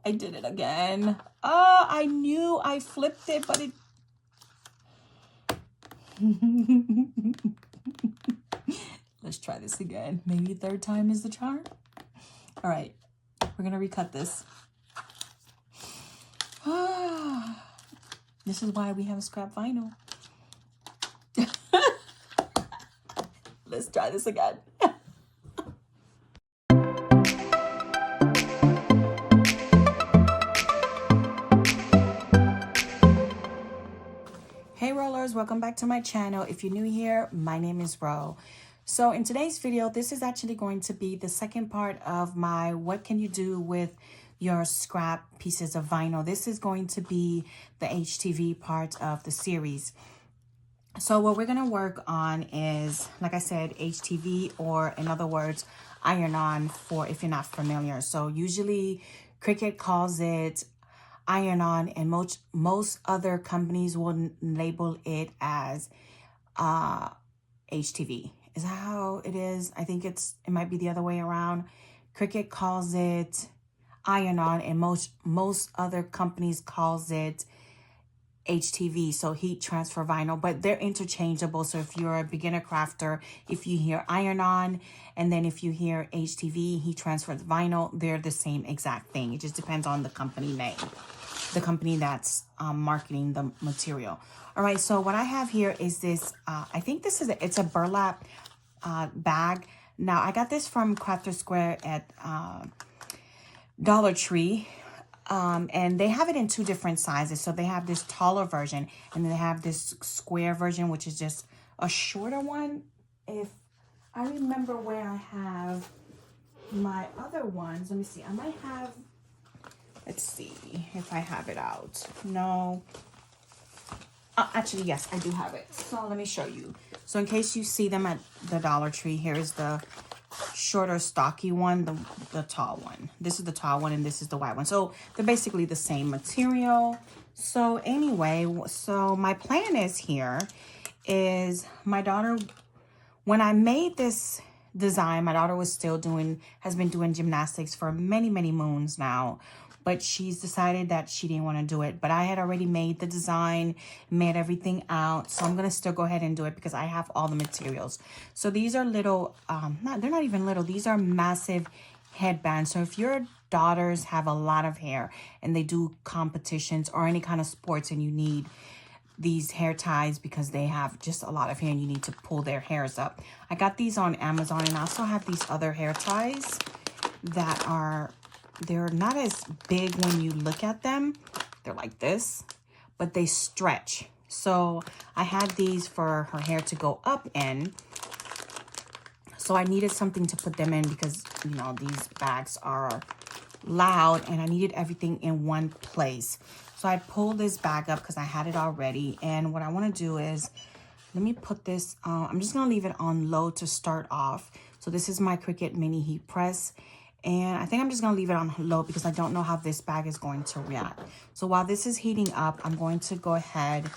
I did it again. Oh, I knew I flipped it, but it... Let's try this again. Maybe third time is the charm. All right, we're gonna recut this. This is why we have a scrap vinyl. Let's try this again. Hey rollers, welcome back to my channel. If you're new here, my name is Ro. So in today's video, this is actually going to be the second part of my what can you do with your scrap pieces of vinyl. This is going to be the HTV part of the series. So what we're going to work on is, like I said, HTV, or in other words, iron-on, for if you're not familiar. So usually Cricut calls it iron-on, and most other companies will label it as HTV. Is that how it is? I think it might be the other way around. Cricut calls it iron-on, and most other companies calls it HTV, so heat transfer vinyl, but they're interchangeable. So if you're a beginner crafter, if you hear iron-on, and then if you hear HTV, heat transfer vinyl, they're the same exact thing. It just depends on the company name, the company that's marketing the material. All right, so what I have here is this, I think this is, it's a burlap bag. Now, I got this from Crafter Square at Dollar Tree. And they have it in two different sizes. So they have this taller version, and then they have this square version, which is just a shorter one. If I remember where I have my other ones, let me see. I might have, let's see if I have it out. No. Actually, yes, I do have it. So let me show you. So in case you see them at the Dollar Tree, here's the shorter stocky one, the tall one. This is the tall one, and this is the white one. So they're basically the same material. So anyway, so my plan is my daughter, when I made this design, my daughter has been doing gymnastics for many moons now, but she's decided that she didn't want to do it. But I had already made the design, made everything out. So I'm going to still go ahead and do it because I have all the materials. So these are little, they're not even little. These are massive headbands. So if your daughters have a lot of hair and they do competitions or any kind of sports, and you need these hair ties because they have just a lot of hair and you need to pull their hairs up. I got these on Amazon, and I also have these other hair ties that are... They're not as big when you look at them. They're like this, but they stretch. So I had these for her hair to go up in. So I needed something to put them in because, you know, these bags are loud, and I needed everything in one place. So I pulled this bag up because I had it already. And what I want to do is, let me put this, I'm just going to leave it on low to start off. So this is my Cricut mini heat press. And I think I'm just going to leave it on low because I don't know how this bag is going to react. So while this is heating up, I'm going to go ahead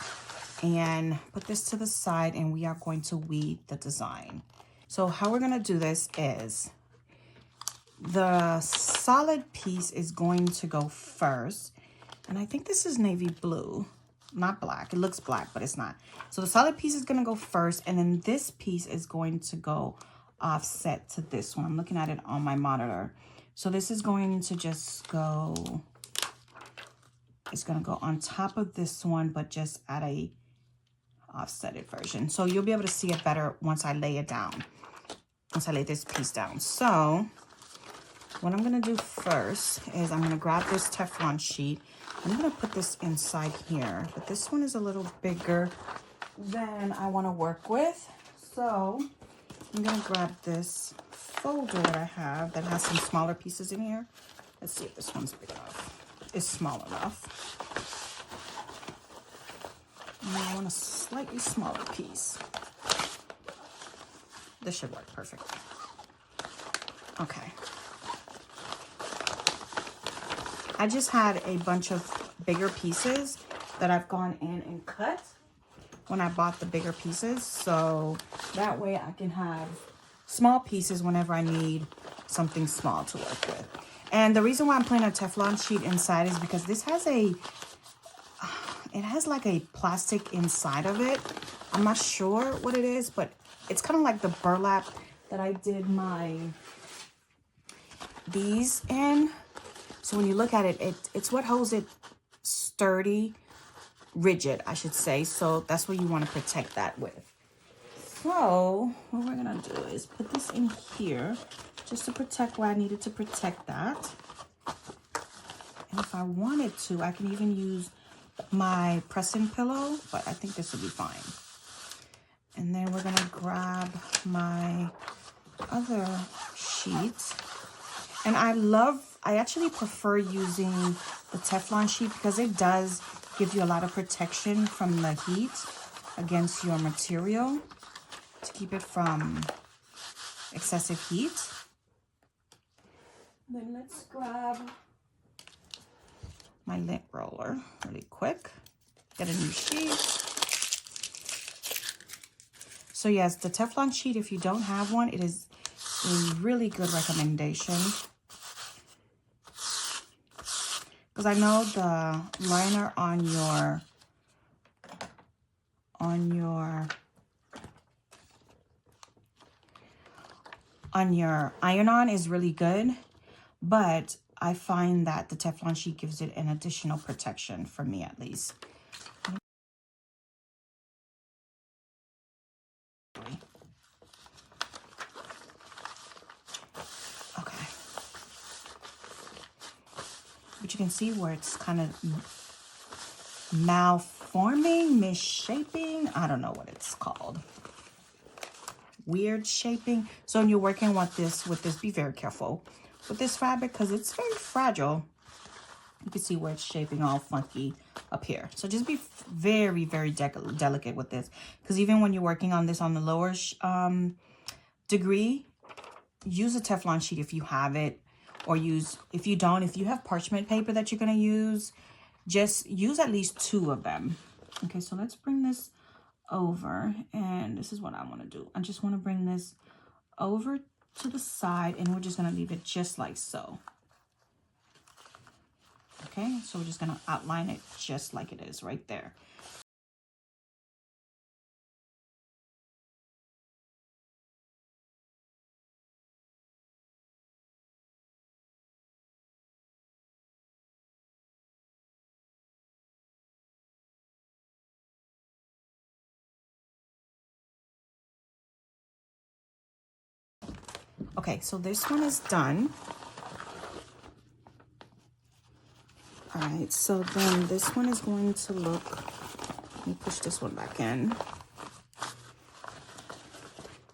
and put this to the side, and we are going to weed the design. So how we're going to do this is the solid piece is going to go first. And I think this is navy blue, not black. It looks black, but it's not. So the solid piece is going to go first, and then this piece is going to go offset to this one. I'm looking at it on my monitor. So this is going to just go, it's going to go on top of this one, but just at a offsetted version. So you'll be able to see it better once I lay it down, once I lay this piece down. So what I'm going to do first is I'm going to grab this Teflon sheet. I'm going to put this inside here, but this one is a little bigger than I want to work with. So I'm going to grab this folder that I have that has some smaller pieces in here. Let's see if this one's big enough. It's small enough. And I want a slightly smaller piece. This should work perfectly. Okay. I just had a bunch of bigger pieces that I've gone in and cut when I bought the bigger pieces, so that way I can have small pieces whenever I need something small to work with. And the reason why I'm putting a Teflon sheet inside is because this has it has like a plastic inside of it. I'm not sure what it is, but it's kind of like the burlap that I did these in. So when you look at it, it's what holds it sturdy, rigid, I should say. So that's what you want to protect that with. So what we're gonna do is put this in here just to protect where I needed to protect that. And if I wanted to, I can even use my pressing pillow, but I think this will be fine. And then we're gonna grab my other sheet. And I actually prefer using the Teflon sheet because it does give you a lot of protection from the heat against your material to keep it from excessive heat. Then let's grab my lint roller really quick. Get a new sheet. So yes, the Teflon sheet, if you don't have one, it is a really good recommendation. Because I know the liner on your iron-on is really good, but I find that the Teflon sheet gives it an additional protection, for me at least. Okay. But you can see where it's kind of malforming, misshaping. I don't know what it's called. Weird shaping. So when you're working with this, be very careful with this fabric because it's very fragile. You can see where it's shaping all funky up here. So just be very, very delicate with this, because even when you're working on this on the lower degree, use a Teflon sheet if you have it, or if you don't, if you have parchment paper that you're going to use, just use at least 2 of them. Okay, so let's bring this over, and this is what I want to do. I just want to bring this over to the side, and we're just going to leave it just like so. Okay, so we're just going to outline it just like it is right there. Okay, so this one is done. All right, so then this one is going to look, let me push this one back in.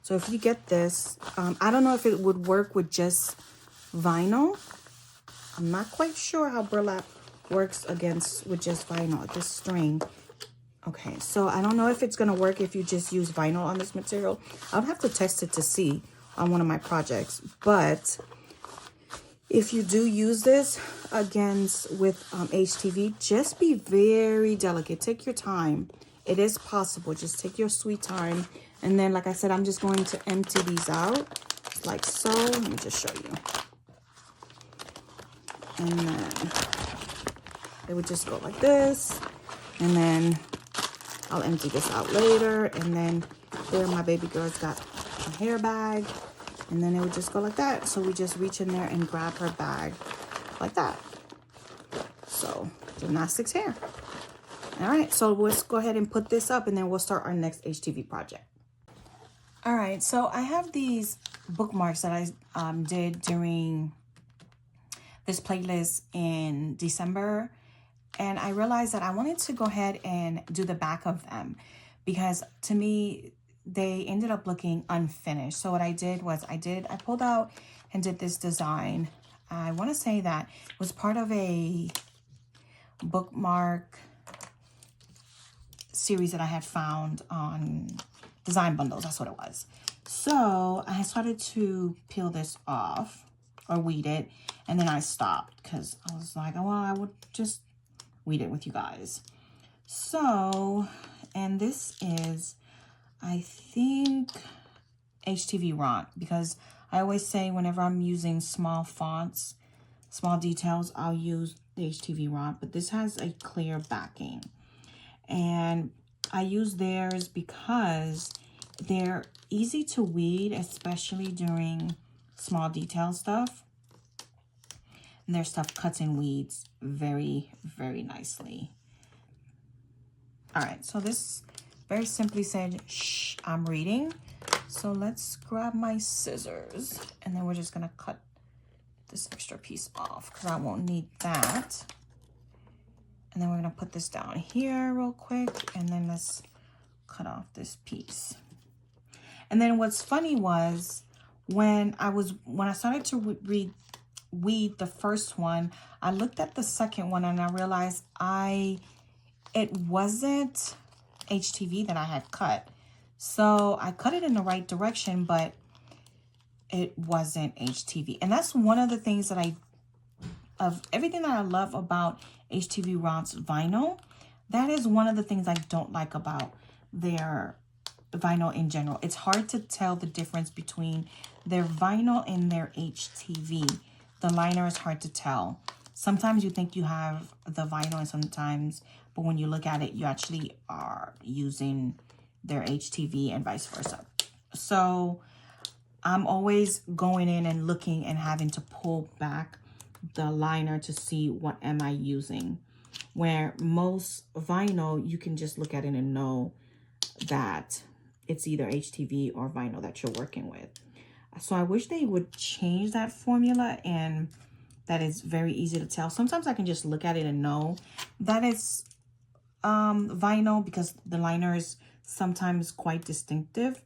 So if you get this, I don't know if it would work with just vinyl. I'm not quite sure how burlap works with just vinyl, this string. Okay, so I don't know if it's gonna work if you just use vinyl on this material. I'll have to test it to see on one of my projects. But if you do use this with HTV, just be very delicate. Take your time. It is possible. Just take your sweet time. And then, like I said, I'm just going to empty these out like so. Let me just show you. And then it would just go like this. And then I'll empty this out later. And then there, my baby girl's got a hair bag. And then it would just go like that. So we just reach in there and grab her bag like that. So gymnastics hair. All right, so let's go ahead and put this up, and then we'll start our next HTV project. All right, so I have these bookmarks that I did during this playlist in December. And I realized that I wanted to go ahead and do the back of them, because to me, they ended up looking unfinished. So what I did was I pulled out and did this design. I want to say that it was part of a bookmark series that I had found on Design Bundles. That's what it was. So I started to peel this off or weed it, and then I stopped because I was like, oh, well, I would just weed it with you guys. So, and this is, I think, HTV Ront, because I always say whenever I'm using small fonts, small details, I'll use the HTV rod, but this has a clear backing. And I use theirs because they're easy to weed, especially during small detail stuff. And their stuff cuts and weeds very, very nicely. All right, so this very simply said, shh, I'm reading. So let's grab my scissors, and then we're just gonna cut this extra piece off because I won't need that. And then we're gonna put this down here real quick, and then let's cut off this piece. And then what's funny was when I started to weed the first one, I looked at the second one and I realized it wasn't HTV that I had cut. So I cut it in the right direction, but it wasn't HTV. And that's one of the things that of everything that I love about HTV rods vinyl, that is one of the things I don't like about their vinyl in general. It's hard to tell the difference between their vinyl and their HTV. The liner is hard to tell. Sometimes you think you have the vinyl, and sometimes, but when you look at it, you actually are using their HTV and vice versa. So I'm always going in and looking and having to pull back the liner to see what am I using. Where most vinyl, you can just look at it and know that it's either HTV or vinyl that you're working with. So I wish they would change that formula, and that is very easy to tell. Sometimes I can just look at it and know that it's vinyl because the liner is sometimes quite distinctive.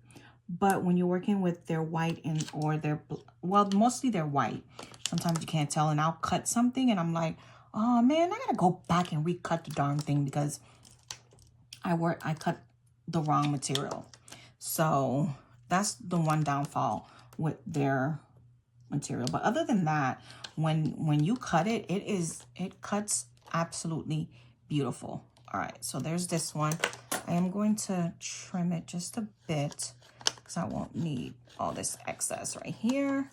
But when you're working with their white or their, well, mostly they're white, sometimes you can't tell. And I'll cut something and I'm like, oh man, I gotta go back and recut the darn thing because I cut the wrong material. So that's the one downfall with their material. But other than that, when you cut it, it cuts absolutely beautiful. All right, so there's this one. I am going to trim it just a bit because I won't need all this excess right here.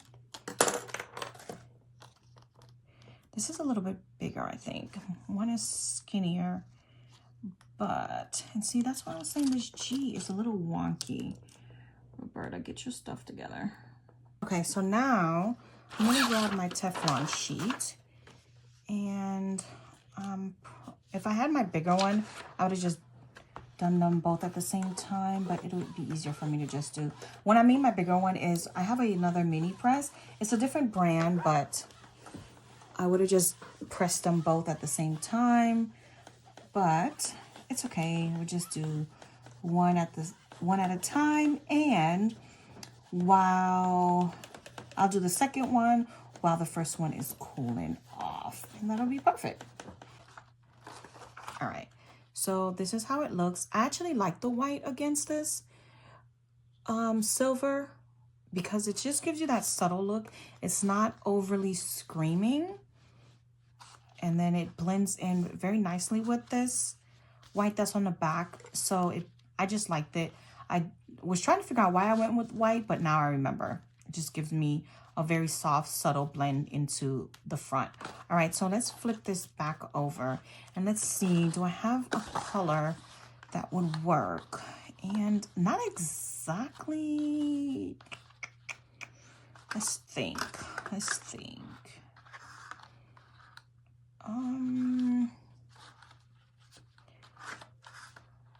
This is a little bit bigger, I think. One is skinnier, but, and see, that's why I was saying this G is a little wonky. Roberta, get your stuff together. Okay, so now I'm gonna grab my Teflon sheet, and if I had my bigger one, I would have just done them both at the same time, but it would be easier for me to just do. When I mean my bigger one is, I have another mini press. It's a different brand, but I would have just pressed them both at the same time, but it's okay. We'll just do one at a time, and while I'll do the second one while the first one is cooling off, and that'll be perfect. All right, so this is how it looks. I actually like the white against this silver because it just gives you that subtle look. It's not overly screaming, and then it blends in very nicely with this white that's on the back. So I just liked it. I was trying to figure out why I went with white, but now I remember. It just gives me a very soft, subtle blend into the front. All right, so let's flip this back over and let's see, do I have a color that would work? And not exactly. Let's think.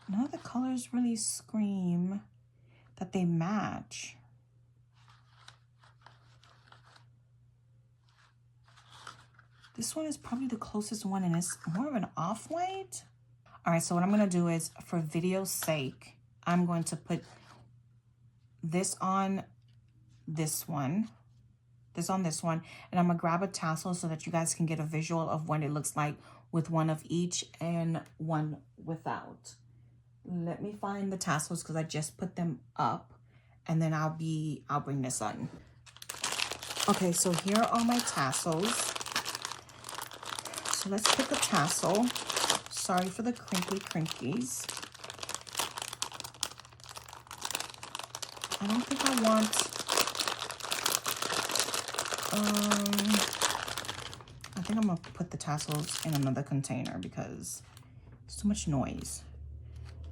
None of the colors really scream that they match. This one is probably the closest one, and it's more of an off-white. All right, so what I'm gonna do is, for video's sake, I'm going to put this on this one, and I'm gonna grab a tassel so that you guys can get a visual of what it looks like with one of each and one without. Let me find the tassels because I just put them up, and then I'll bring this on. Okay, so here are all my tassels. So let's pick a tassel. Sorry for the crinklies. I don't think I want, think I'm gonna put the tassels in another container because it's too much noise.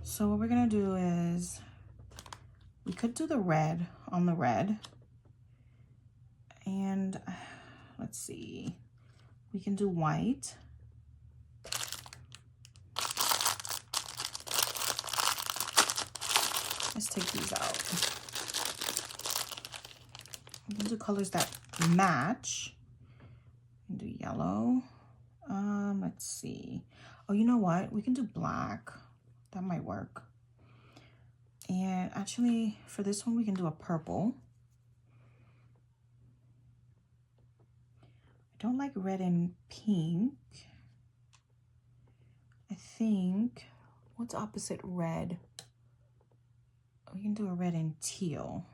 So what we're gonna do is, we could do the red on the red. And let's see, we can do white. Let's take these out. We can do colors that match. We can do yellow. Let's see. Oh, you know what? We can do black. That might work. And actually, for this one, we can do a purple. I don't like red and pink. I think, what's opposite red? We can do a red and teal.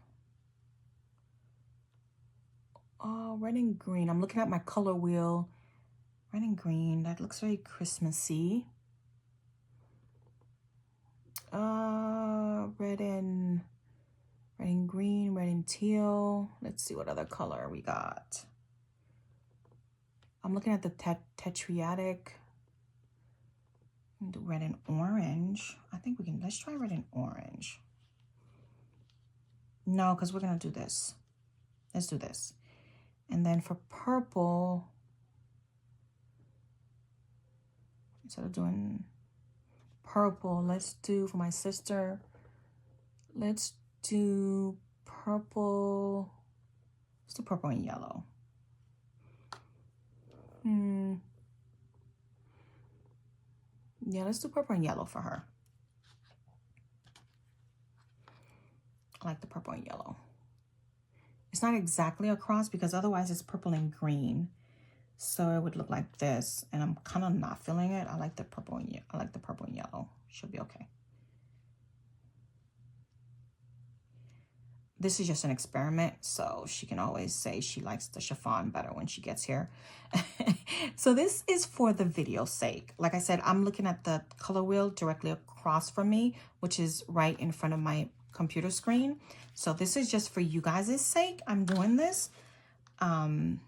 Oh, red and green. I'm looking at my color wheel. Red and green. That looks very Christmassy. Red and green, red and teal. Let's see what other color we got. I'm looking at the tetriatic. Do red and orange. I think we can, let's try red and orange. No, because we're gonna do this. Let's do this. And then for purple, instead of doing purple, let's do, for my sister, let's do purple. Let's do purple and yellow. Yeah, let's do purple and yellow for her. I like the purple and yellow. It's not exactly a cross because otherwise it's purple and green. So it would look like this, and I'm kind of not feeling it. I like the purple and I like the purple and yellow. Should be okay. This is just an experiment, so she can always say she likes the chiffon better when she gets here. So this is for the video's sake. Like I said, I'm looking at the color wheel directly across from me, which is right in front of my computer screen. So this is just for you guys' sake. I'm doing this. And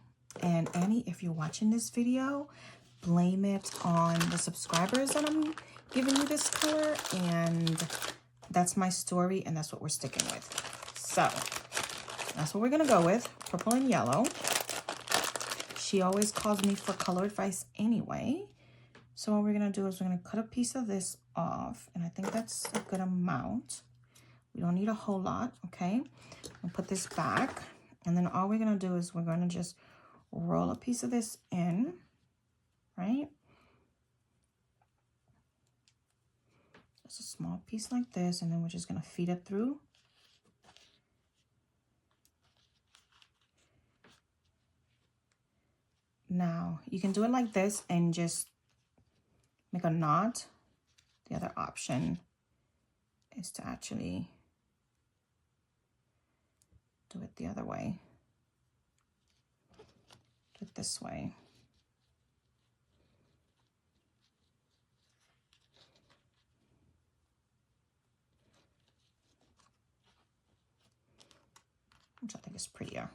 Annie, if you're watching this video, blame it on the subscribers that I'm giving you this color. And that's my story, and that's what we're sticking with. So that's what we're gonna go with, purple and yellow. She always calls me for color advice anyway. So what we're gonna do is we're gonna cut a piece of this off, and I think that's a good amount. We don't need a whole lot, okay? We'll put this back, and then all we're gonna do is we're gonna just roll a piece of this in, right? Just a small piece like this, and then we're just gonna feed it through. Now, you can do it like this and just make a knot. The other option is to actually do it the other way. Do it this way. Which I think is prettier.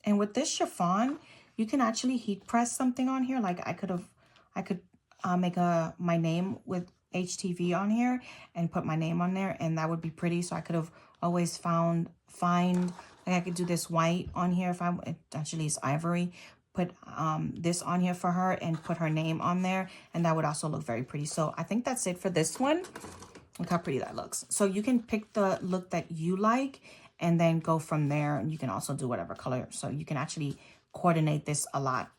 And with this chiffon, you can actually heat press something on here. Like I could make my name with HTV on here and put my name on there, and that would be pretty. So I could have always find like I could do this white on here if it actually is ivory. Put this on here for her and put her name on there, and that would also look very pretty. So I think that's it for this one. Look how pretty that looks. So you can pick the look that you like and then go from there. And you can also do whatever color. So you can actually coordinate this a lot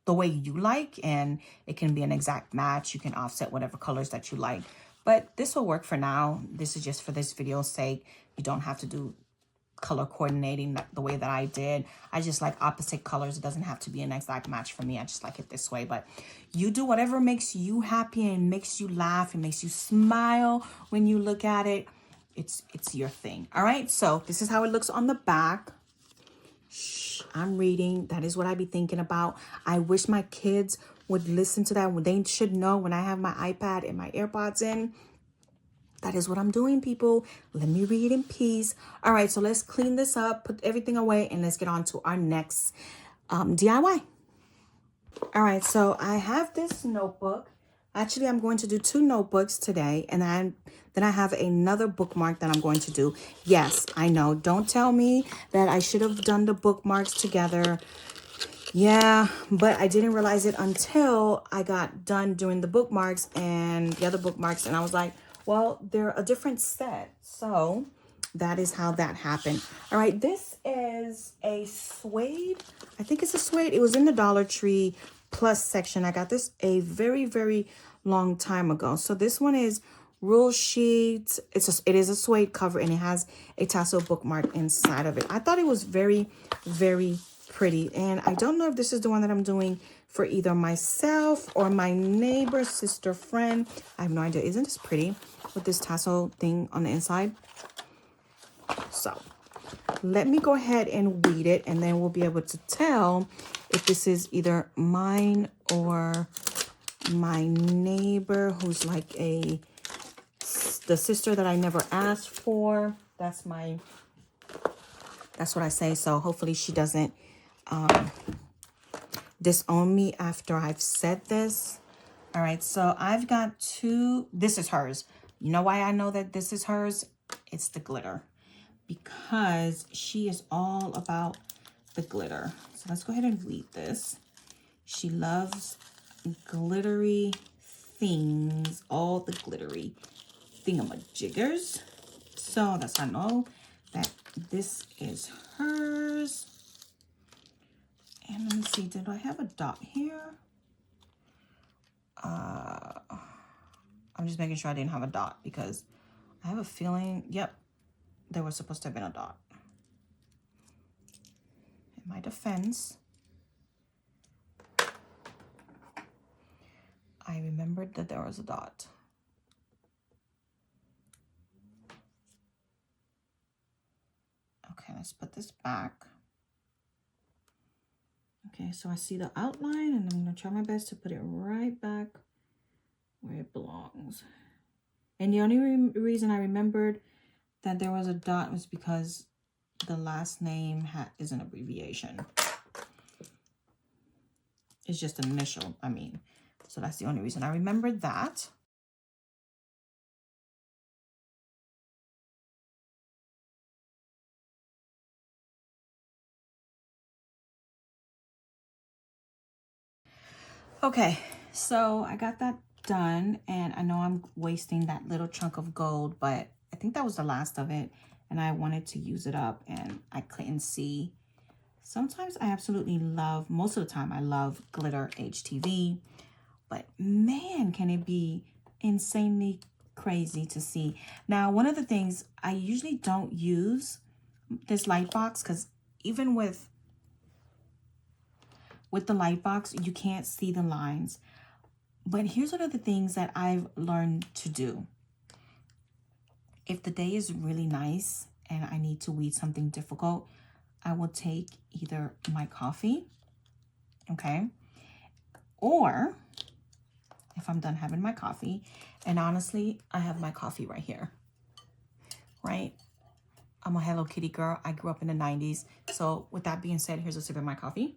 the way you like, and it can be an exact match. You can offset whatever colors that you like. But this will work for now. This is just for this video's sake. You don't have to do color coordinating the way that I did. I just like opposite colors. It doesn't have to be an exact match for me. I just like it this way. But you do whatever makes you happy and makes you laugh and makes you smile when you look at it. It's your thing. All right, so this is how it looks on the back. Shh, I'm reading. That is what I be thinking about. I wish my kids would listen to that. They should know when I have my iPad and my AirPods in. That is what I'm doing, people. Let me read in peace. All right, so let's clean this up, put everything away, and let's get on to our next DIY. All right, so I have this notebook. Actually, I'm going to do 2 notebooks today, and then I have another bookmark that I'm going to do. Yes, I know. Don't tell me that I should have done the bookmarks together. Yeah, but I didn't realize it until I got done doing the bookmarks and the other bookmarks, and I was like, well, they're a different set. So that is how that happened. All right, this is a Suede. I think it's a Suede. It was in the Dollar Tree Plus section. I got this a very, very long time ago. So this one is rule sheet. It is a Suede cover, and it has a tassel bookmark inside of it. I thought it was very, very pretty, and I don't know if this is the one that I'm doing for either myself or my neighbor, sister, friend. I have no idea. Isn't this pretty with this tassel thing on the inside? So let me go ahead and weed it, and then we'll be able to tell if this is either mine or my neighbor, who's like the sister that I never asked for. That's what I say. So hopefully she doesn't disown me after I've said this. All right, so I've got 2. This is hers. You know why I know that this is hers? It's the glitter, because she is all about the glitter. So let's go ahead and read this. She loves glittery things, all the glittery thingamajiggers. So that's how I know that this is hers. And let me see, did I have a dot here? I'm just making sure I didn't have a dot, because I have a feeling, yep, there was supposed to have been a dot. In my defense, I remembered that there was a dot. Okay, let's put this back. Okay, so I see the outline, and I'm going to try my best to put it right back where it belongs. And the only reason I remembered that there was a dot was because the last name is an abbreviation. It's just an initial, I mean. So that's the only reason I remembered that. Okay, so I got that done, and I know I'm wasting that little chunk of gold, but I think that was the last of it, and I wanted to use it up, and I couldn't see. Sometimes I absolutely love, most of the time I love glitter HTV, but man, can it be insanely crazy to see. Now, one of the things, I usually don't use this light box, because even with the light box, you can't see the lines. But here's one of the things that I've learned to do. If the day is really nice and I need to weed something difficult, I will take either my coffee, okay? Or if I'm done having my coffee, and honestly, I have my coffee right here, right? I'm a Hello Kitty girl. I grew up in the 90s. So with that being said, here's a sip of my coffee.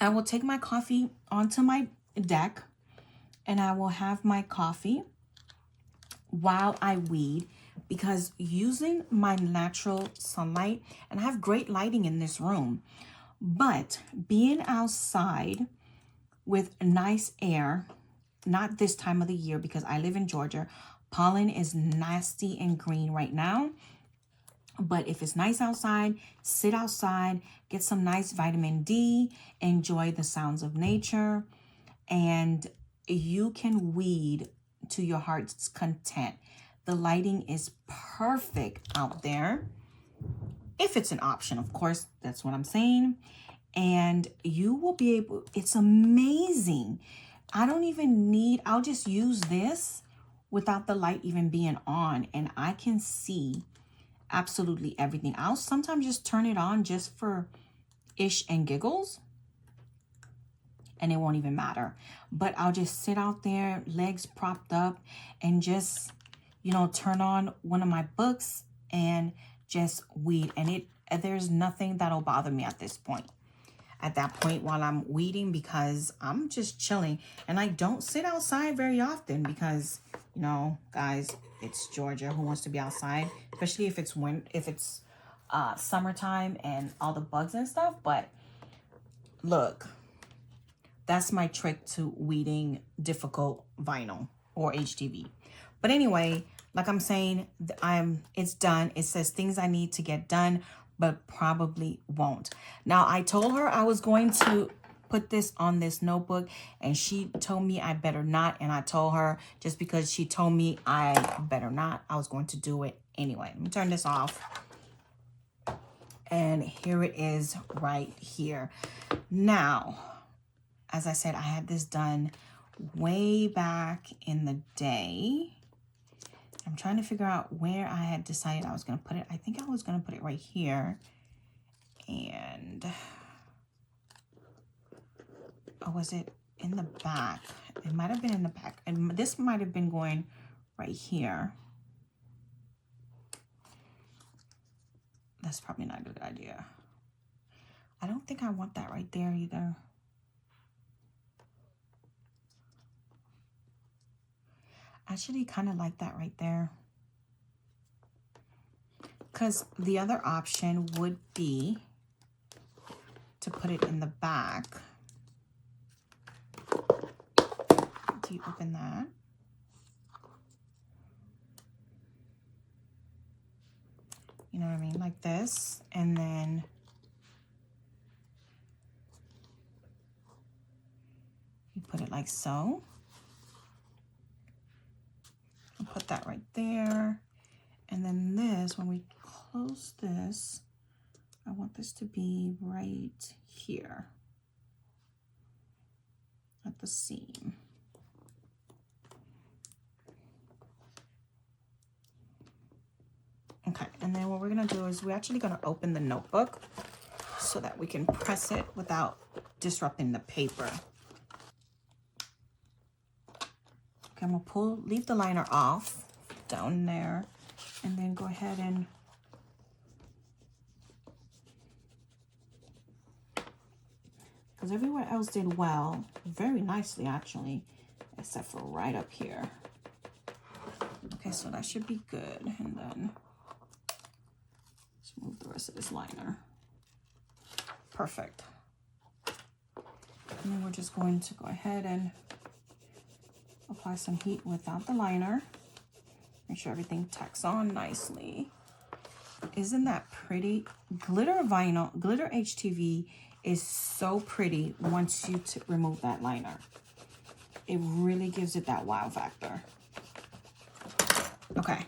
I will take my coffee onto my deck, and I will have my coffee while I weed, because using my natural sunlight, and I have great lighting in this room, but being outside with nice air, not this time of the year because I live in Georgia, pollen is nasty and green right now. But if it's nice outside, sit outside, get some nice vitamin D, enjoy the sounds of nature, and you can weed to your heart's content. The lighting is perfect out there. If it's an option, of course, that's what I'm saying. And you will be able, it's amazing. I don't even need, I'll just use this without the light even being on, and I can see absolutely everything. I'll sometimes just turn it on just for ish and giggles, and it won't even matter. But I'll just sit out there, legs propped up, and just, you know, turn on one of my books and just weed. And it And there's nothing that'll bother me at this point. At that point while I'm weeding, because I'm just chilling. And I don't sit outside very often because, you know, guys, it's Georgia. Who wants to be outside? Especially if it's summertime and all the bugs and stuff. But look, that's my trick to weeding difficult vinyl or HTV. But anyway, like I'm saying, it's done. It says things I need to get done, but probably won't. Now, I told her I was going to put this on this notebook, and she told me I better not. And I told her, just because she told me I better not, I was going to do it anyway. Let me turn this off. And here it is right here. Now, as I said, I had this done way back in the day. I'm trying to figure out where I had decided I was going to put it. I think I was going to put it right here. And, or was it in the back? It might have been in the back. And this might have been going right here. That's probably not a good idea. I don't think I want that right there either. I actually kind of like that right there. Because the other option would be to put it in the back. Do you open that? You know what I mean? Like this. And then you put it like so. I'll put that right there. And then this, when we close this, I want this to be right here at the seam. Okay, and then what we're gonna do is we're actually gonna open the notebook so that we can press it without disrupting the paper. Okay, I'm gonna leave the liner off down there, and then go ahead and because everywhere else did well, very nicely actually, except for right up here. Okay, so that should be good. And then let's move the rest of this liner. Perfect. And then we're just going to go ahead and apply some heat without the liner. Make sure everything tacks on nicely. Isn't that pretty? Glitter vinyl, glitter HTV is so pretty once you remove that liner. It really gives it that wow factor. Okay.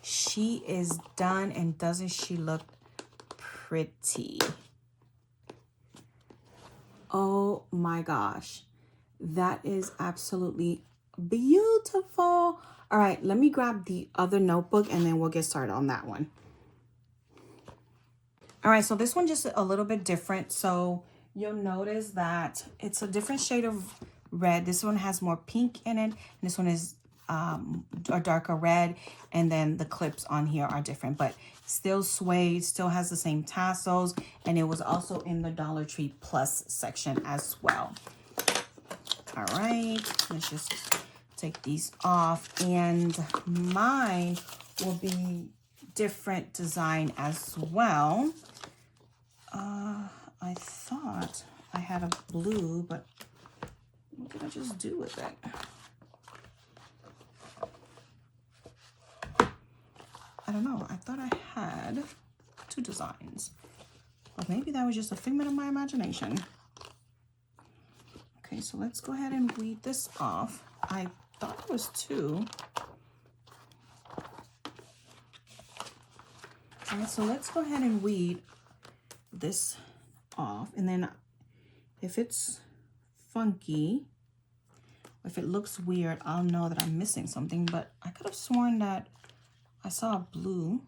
She is done, and doesn't she look pretty? Oh my gosh. That is absolutely beautiful. All right, let me grab the other notebook and then we'll get started on that one. All right, so this one just a little bit different. So you'll notice that it's a different shade of red. This one has more pink in it. And this one is a darker red. And then the clips on here are different, but still suede, still has the same tassels. And it was also in the Dollar Tree Plus section as well. All right, let's just take these off. And mine will be different design as well. I thought I had a blue, but what did I just do with it? I don't know. I thought I had two designs, but maybe that was just a figment of my imagination. Okay, so let's go ahead and weed this off. I thought it was two. All right, so let's go ahead and weed this off. And then if it's funky, if it looks weird, I'll know that I'm missing something. But I could have sworn that I saw a blue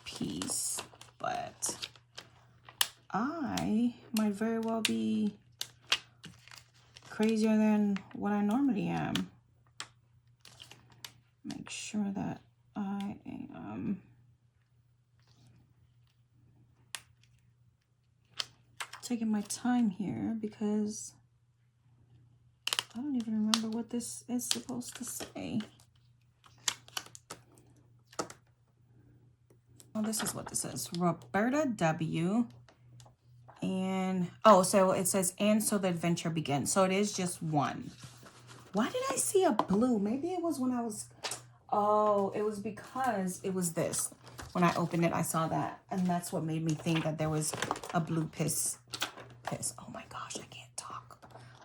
piece, but I might very well be crazier than what I normally am. Make sure that I am taking my time here because I don't even remember what this is supposed to say. Oh, this is what this says. Roberta W. And, oh, so it says, and so the adventure begins. So it is just one. Why did I see a blue? Maybe it was when I was, oh, it was because it was this. When I opened it, I saw that. And that's what made me think that there was a blue piss. Oh my gosh, I can't talk.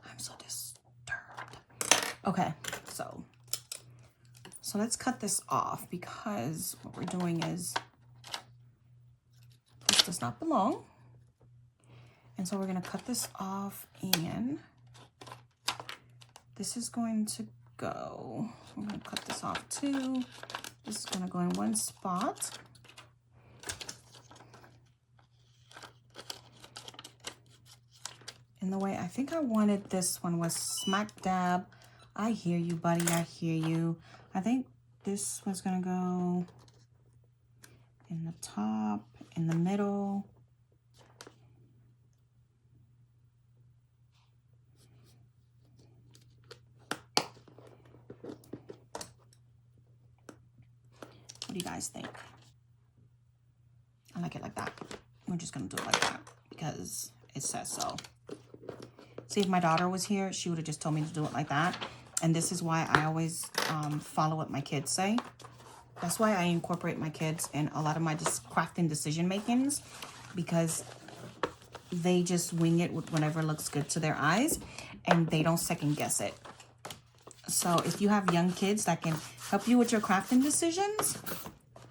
I'm so disturbed. Okay, so let's cut this off because what we're doing is this does not belong. And so we're gonna cut this off and this is going to go, I'm gonna cut this off too. This is gonna go in one spot. And the way I think I wanted this one was smack dab. I hear you, buddy, I hear you. I think this was gonna go in the top, in the middle. What do you guys think? I like it like that. We're just gonna do it like that because it says so. See, if my daughter was here, she would have just told me to do it like that. And this is why I always follow what my kids say. That's why I incorporate my kids in a lot of my crafting decision makings, because they just wing it with whatever looks good to their eyes and they don't second guess it. So if you have young kids that can help you with your crafting decisions,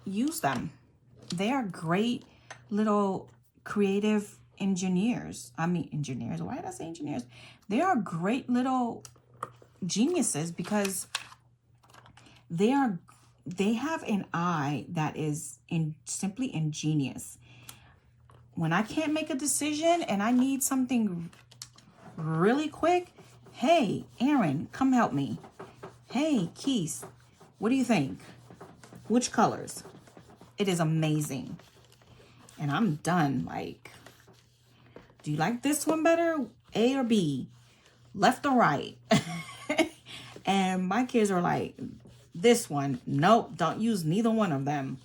use them. They are great little creative engineers. I mean engineers. Why did I say engineers? They are great little geniuses because they have an eye that is simply ingenious. When I can't make a decision and I need something really quick, hey, Aaron, come help me. Hey, Keith, what do you think? Which colors? It is amazing. And I'm done. Like, do you like this one better? A or B? Left or right? And my kids are like, this one. Nope, don't use neither one of them.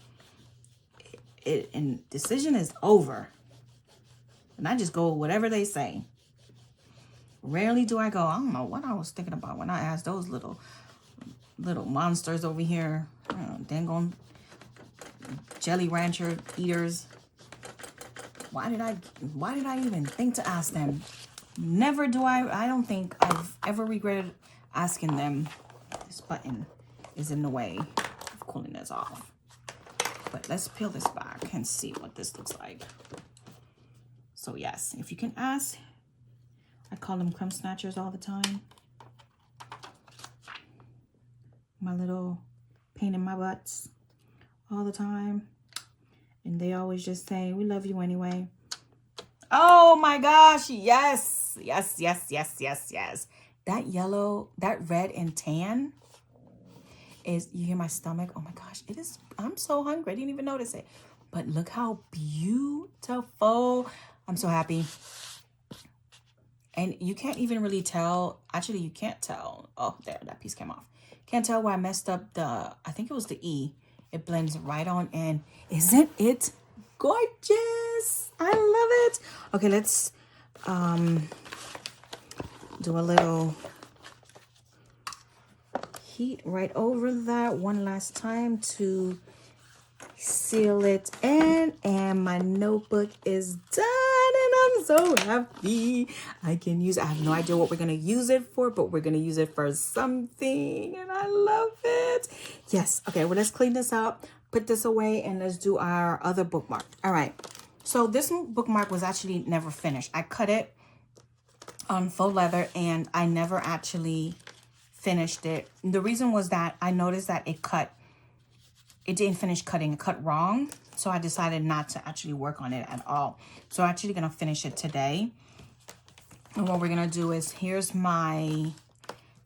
And decision is over. And I just go with whatever they say. Rarely do I go, I don't know what I was thinking about when I asked those little monsters over here. Dang on Jelly Rancher eaters. Why did I even think to ask them? Never do I don't think I've ever regretted asking them. This button is in the way of cooling this off. But let's peel this back and see what this looks like. So yes, if you can ask, I call them crumb snatchers all the time. My little pain in my butts all the time. And they always just say, we love you anyway. Oh my gosh, yes. Yes, yes, yes, yes, yes. That yellow, that red and tan is, you hear my stomach? Oh my gosh, it is, I'm so hungry. I didn't even notice it. But look how beautiful. I'm so happy. And you can't even really tell. Actually, you can't tell. Oh, there, that piece came off. Can't tell where I messed up the, I think it was the E. It blends right on in. Isn't it gorgeous? I love it. Okay, let's do a little heat right over that one last time to seal it in. And my notebook is done. And I'm so happy. I can use it. I have no idea what we're going to use it for, but we're going to use it for something. And I love it. Yes. Okay, well, let's clean this up, put this away, and let's do our other bookmark. All right. So this bookmark was actually never finished. I cut it on faux leather, and I never actually finished it. The reason was that I noticed that it didn't finish cutting. It cut wrong. So I decided not to actually work on it at all. So I'm actually going to finish it today. And what we're going to do is, here's my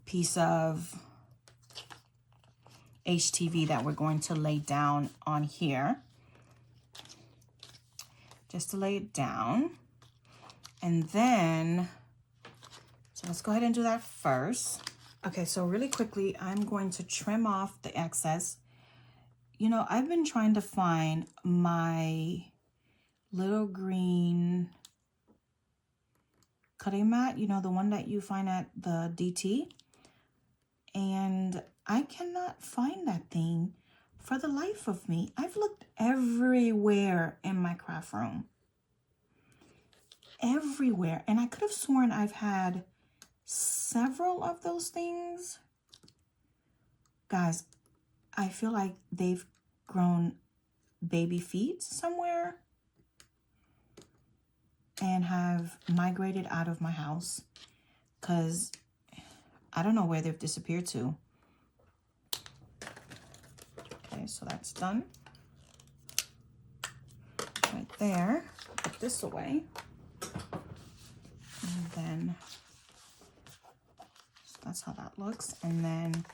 piece of HTV that we're going to lay down on here. Just to lay it down. And then, so let's go ahead and do that first. Okay, so really quickly, I'm going to trim off the excess. You know, I've been trying to find my little green cutting mat, you know, the one that you find at the DT. And I cannot find that thing for the life of me. I've looked everywhere in my craft room. Everywhere. And I could have sworn I've had several of those things. Guys, I feel like they've grown baby feet somewhere and have migrated out of my house because I don't know where they've disappeared to. Okay, so that's done. Right there. Put this away. And then, so that's how that looks. And then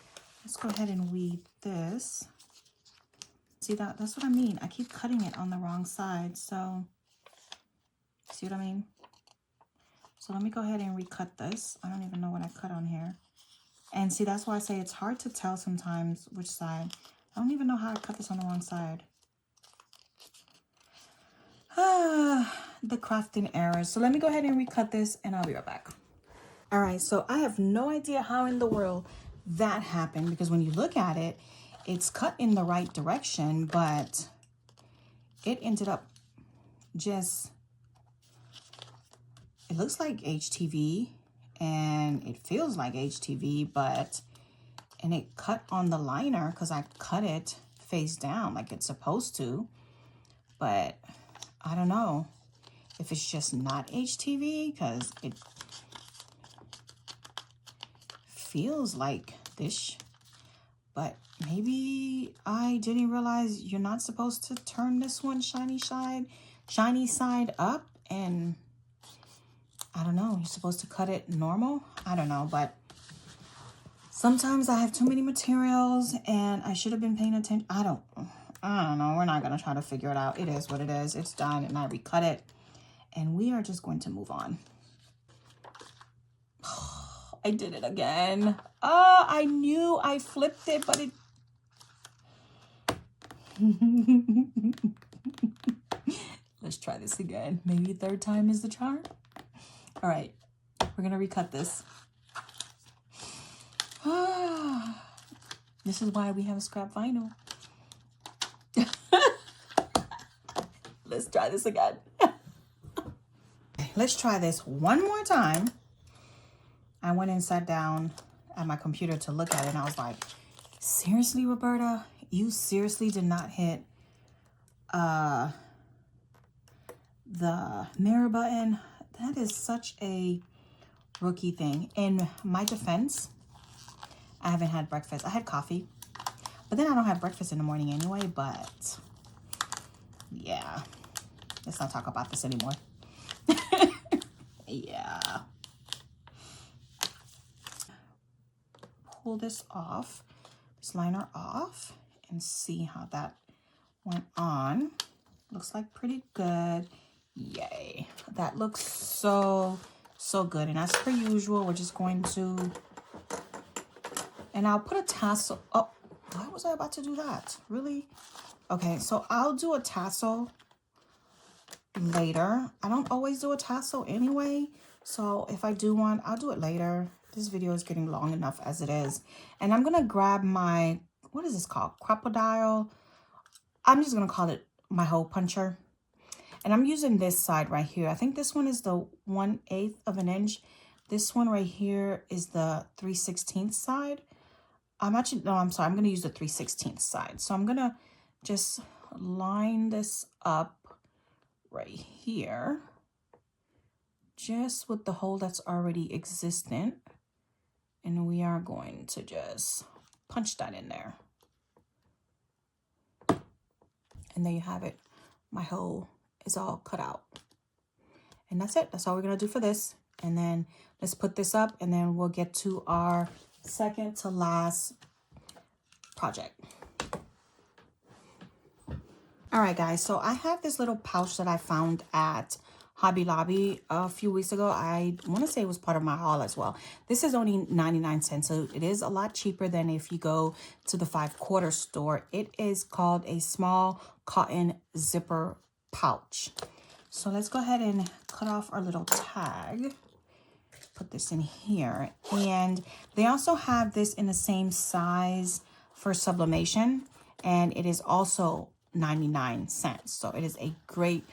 let's go ahead and weed this. See that? That's what I mean. I keep cutting it on the wrong side. So, see what I mean? So let me go ahead and recut this. I don't even know what I cut on here. And see, that's why I say it's hard to tell sometimes which side. I don't even know how I cut this on the wrong side. The crafting errors. So let me go ahead and recut this and I'll be right back. All right, so I have no idea how in the world that happened because when you look at it, it's cut in the right direction, but it ended up just, it looks like HTV and it feels like HTV, and it cut on the liner because I cut it face down like it's supposed to, but I don't know if it's just not HTV because it feels like this, but maybe I didn't realize you're not supposed to turn this one shiny side up, and I don't know, you're supposed to cut it normal. I don't know, but sometimes I have too many materials and I should have been paying attention. I don't know. We're not going to try to figure it out. It is what it is. It's done and I recut it and we are just going to move on. I did it again. Oh, I knew I flipped it, but it... Let's try this again. Maybe third time is the charm. All right, we're going to recut this. This is why we have a scrap vinyl. Let's try this again. Let's try this one more time. I went and sat down at my computer to look at it and I was like, seriously, Roberta, you seriously did not hit the mirror button? That is such a rookie thing. In my defense, I haven't had breakfast. I had coffee, but then I don't have breakfast in the morning anyway, but yeah, let's not talk about this anymore. Yeah. Pull this off, this liner off, and see how that went on. Looks like pretty good. Yay. That looks so good. And as per usual, we're just going to, and I'll put a tassel. Oh, why was I about to do that? Really? Okay, so I'll do a tassel later. I don't always do a tassel anyway, so if I do one, I'll do it later. This video is getting long enough as it is. And I'm gonna grab my, what is this called? Crocodile. I'm just gonna call it my hole puncher. And I'm using this side right here. I think this one is the 1/8 of an inch. This one right here is the 3/16 side. I'm sorry, I'm gonna use the 3/16 side. So I'm gonna just line this up right here, just with the hole that's already existent. And we are going to just punch that in there. And there you have it. My hole is all cut out. And that's it. That's all we're going to do for this. And then let's put this up and then we'll get to our second to last project. All right, guys. So I have this little pouch that I found at Hobby Lobby a few weeks ago. I want to say it was part of my haul as well. This is only 99 cents, so it is a lot cheaper than if you go to the 5/4 store. It is called a small cotton zipper pouch. So let's go ahead and cut off our little tag. Put this in here. And they also have this in the same size for sublimation, and it is also 99 cents. So it is a great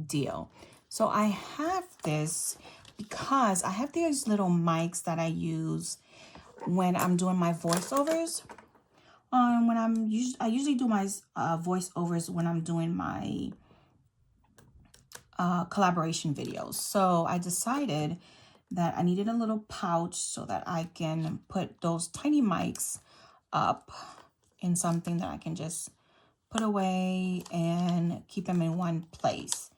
deal. So I have this because I have these little mics that I use when I'm doing my voiceovers. I usually do my voiceovers when I'm doing my collaboration videos. So I decided that I needed a little pouch so that I can put those tiny mics up in something that I can just put away and keep them in one place,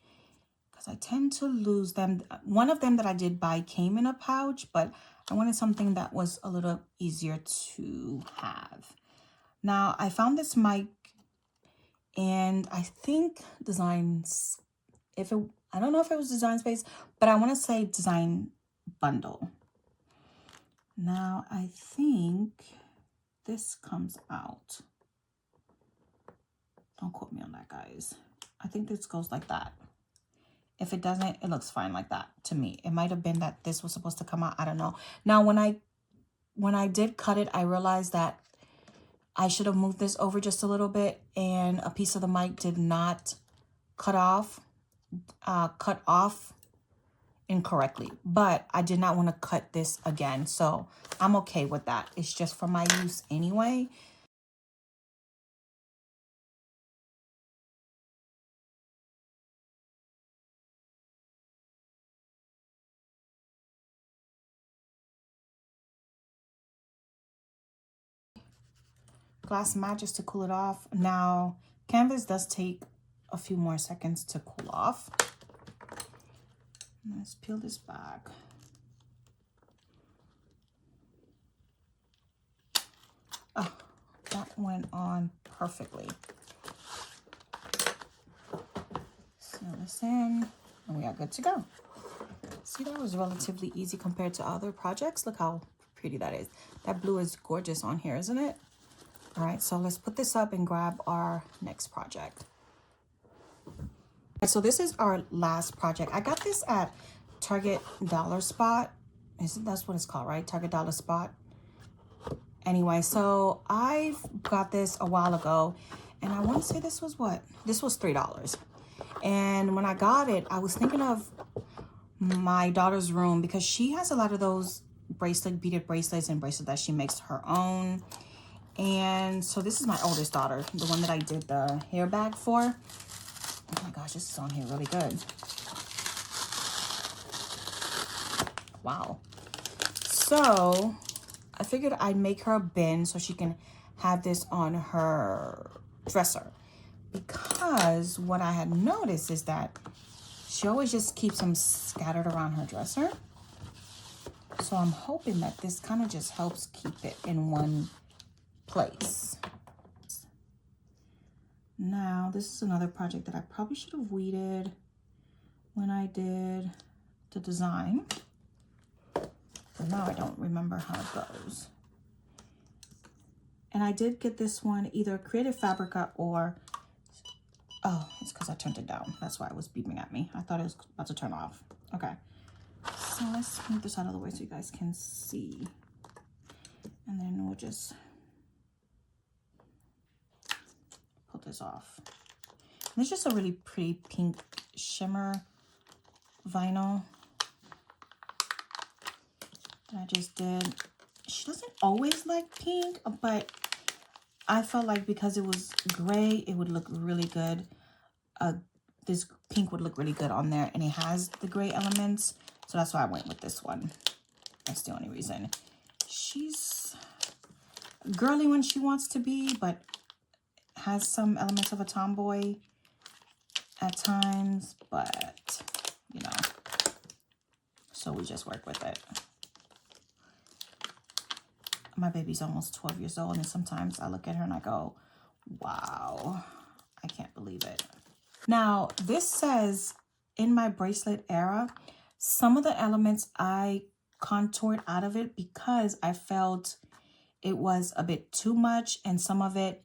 because I tend to lose them. One of them that I did buy came in a pouch, but I wanted something that was a little easier to have. Now I found this mic, and I think I don't know if it was Design Space, but I want to say Design Bundle. Now I think this comes out. Don't quote me on that, guys. I think this goes like that. If it doesn't, it looks fine like that to me. It might have been that this was supposed to come out. I don't know. Now, when I did cut it, I realized that I should have moved this over just a little bit, and a piece of the mic did not cut off incorrectly. But I did not want to cut this again, so I'm okay with that. It's just for my use anyway. Glass mat just to cool it off. Now, canvas does take a few more seconds to cool off. Let's peel this back. Oh, that went on perfectly. Seal this in, and we are good to go. See, that was relatively easy compared to other projects. Look how pretty that is. That blue is gorgeous on here, isn't it? All right, so let's put this up and grab our next project. So this is our last project. I got this at Target Dollar Spot. That's what it's called, right? Target Dollar Spot. Anyway, so I got this a while ago, and I want to say this was what? This was $3. And when I got it, I was thinking of my daughter's room, because she has a lot of those beaded bracelets and bracelets that she makes her own. And so this is my oldest daughter, the one that I did the hair bag for. Oh my gosh, this is on here really good. Wow. So I figured I'd make her a bin so she can have this on her dresser, because what I had noticed is that she always just keeps them scattered around her dresser. So I'm hoping that this kind of just helps keep it in one place. Now, this is another project that I probably should have weeded when I did the design, but now I don't remember how it goes. And I did get this one either Creative Fabrica or, oh, it's because I turned it down. That's why it was beeping at me. I thought it was about to turn off. Okay, so let's move this out of the way so you guys can see. And then we'll just pull this off. And it's just a really pretty pink shimmer vinyl that I just did. She doesn't always like pink, but I felt like because it was gray, it would look really good. This pink would look really good on there, and it has the gray elements, so that's why I went with this one. That's the only reason. She's girly when she wants to be, but has some elements of a tomboy at times, but you know, so we just work with it. My baby's almost 12 years old, and sometimes I look at her and I go, wow, I can't believe it. Now, this says in my bracelet era, some of the elements I contoured out of it because I felt it was a bit too much, and some of it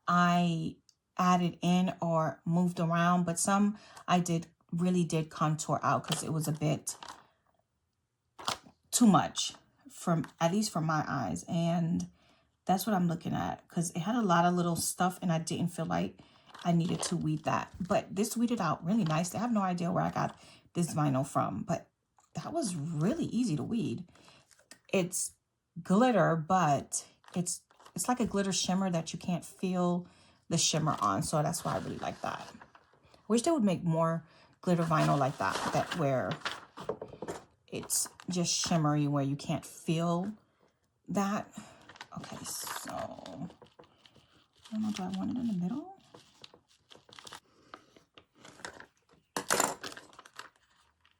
I added in or moved around, but some I really did contour out because it was a bit too much, at least for my eyes. And that's what I'm looking at, because it had a lot of little stuff and I didn't feel like I needed to weed that. But this weeded out really nice. I have no idea where I got this vinyl from, but that was really easy to weed. It's glitter, but it's like a glitter shimmer that you can't feel the shimmer on. So that's why I really like that. I wish they would make more glitter vinyl like that, where it's just shimmery, where you can't feel that. Okay, so I don't know, do I want it in the middle?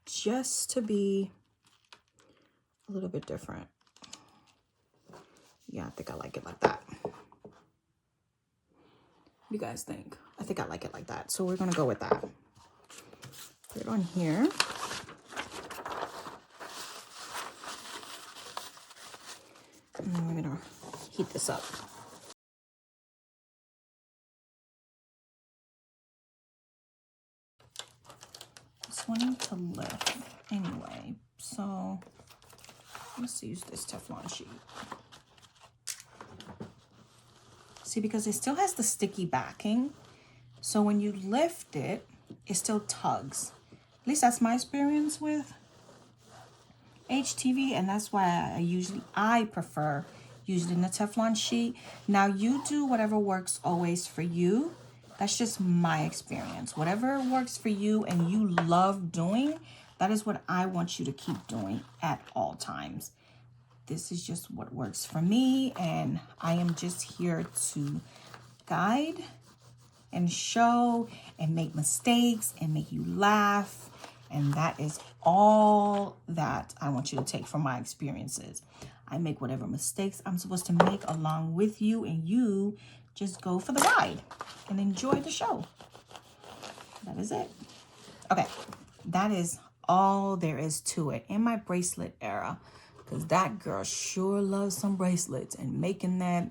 Just to be a little bit different. Yeah, I think I like it like that. What do you guys think? I think I like it like that. So we're gonna go with that. Put it on here. And then we're gonna heat this up. Just wanting to lift anyway. So let's use this Teflon sheet. See, because it still has the sticky backing. So when you lift it, it still tugs. At least that's my experience with HTV, and that's why I prefer using the Teflon sheet. Now you do whatever works always for you. That's just my experience. Whatever works for you and you love doing, that is what I want you to keep doing at all times. This is just what works for me, and I am just here to guide and show and make mistakes and make you laugh. And that is all that I want you to take from my experiences. I make whatever mistakes I'm supposed to make along with you, and you just go for the ride and enjoy the show. That is it. Okay, that is all there is to it in my bracelet era, because that girl sure loves some bracelets and making them.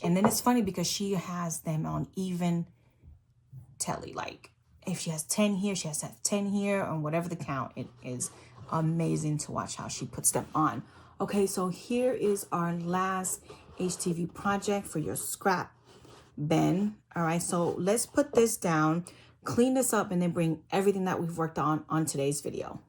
And then it's funny because she has them on even telly. Like if she has 10 here, she has to have 10 here, and whatever the count. It is amazing to watch how she puts them on. Okay, so here is our last HTV project for your scrap bin. All right, so let's put this down, clean this up, and then bring everything that we've worked on today's video.